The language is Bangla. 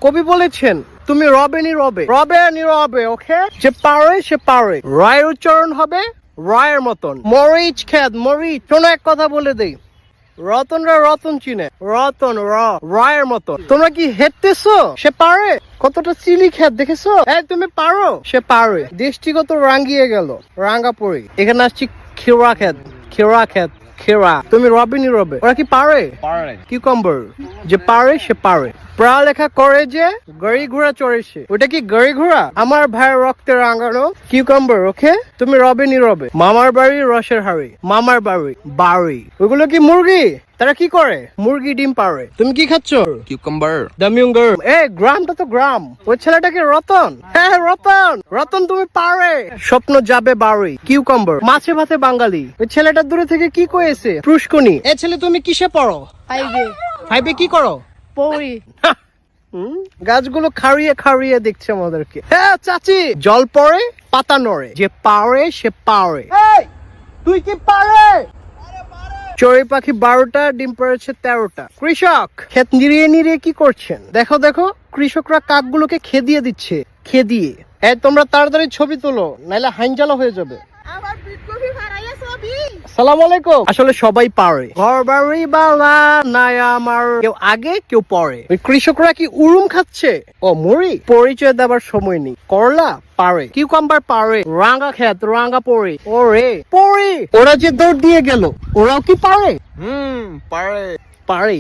কবি বলেছেন তুমি রবে নি রবে, রবে নি রবে, ওকে? যে পারে সে পারে। রায়ের উচ্চারণ হবে রায়ের মতন। মরিচ খেত মরিচ। শোনো, এক কথা বলে দেই, রতনরা রতন চিনে, রতন রায়ের মতন। তোমরা কি হেঁটতেছো? সে পারে। কতটা চিলি খেত দেখেছো? এই তুমি পারো? সে পারে। দেশটি কত রাঙ্গিয়ে গেল, রাঙ্গাপুরি। এখানে আসছি খেরা খেত, খেরা খেত, খেরা। তুমি রবে নি রবে। ওরা কি পারে? পারে। কিউকাম্বার। যে পারে সে পারে। পড়ালেখা করে যে গাড়ি ঘোড়া চড়ে সে। ওটা কি গাড়ি ঘোড়া? আমার ভাইয়ের রক্তে রাঙানো কিউকাম্বার, ওকে? তুমি রবে নি রবে। মামার বাড়ি রসের হাড়ি, মামার বাড়ি বাড়ি। ওগুলো কি মুরগি? তারা কি করে? মুরগি ডিম পারে। তুমি কি খাচ্ছ? কিউকাম্বার। দামিউঙ্গার। গ্রামটা তো গ্রাম। ওই ছেলেটাকে রতন। হ্যাঁ রতন, রতন তুমি পারে। স্বপ্ন যাবে বাড়ি, কিউকাম্বার। মাছে ভাতে বাঙালি। ওই ছেলেটা দূরে থেকে কি কয়েছে? পুষ্কনি। এ ছেলে তুমি কিসে পড়ো? ফাইভে ফাইভে কি করো? পড়ি। গাছগুলো খাড়িয়ে খাড়িয়ে দেখছে আমাদেরকে। হ্যাঁ চাচি, জল পড়ে পাতা নড়ে, যে পারে সে পারে। তুই কি পারে? চড়ুই পাখি 12টা, ডিম পেড়েছে 13টা। কৃষক ক্ষেত নিড়িয়ে নিড়িয়ে কি করছেন? দেখো দেখো, কৃষকরা কাকগুলোকে খেদিয়ে দিচ্ছে, খেদিয়ে। তোমরা তাড়াতাড়ি ছবি তোলো, নাইলে হাইনজালা হয়ে যাবে। সালাম আলাইকুম। আসলে সবাই পারে। ঘর বাড়ি বালা নাই আমার, কেউ আগে কেউ পরে। ওই কৃষকরা কি উড়ুম খাচ্ছে? ও মুড়ি। পরিচয় দেবার সময় নেই। করলা পারে, কিউকাম্বার পারে, রাঙ্গা খেত রাঙ্গা পড়ে। ওরে পড়ি, ওরা যে দৌড় দিয়ে গেল, ওরাও কি পারে? পারে। পারে।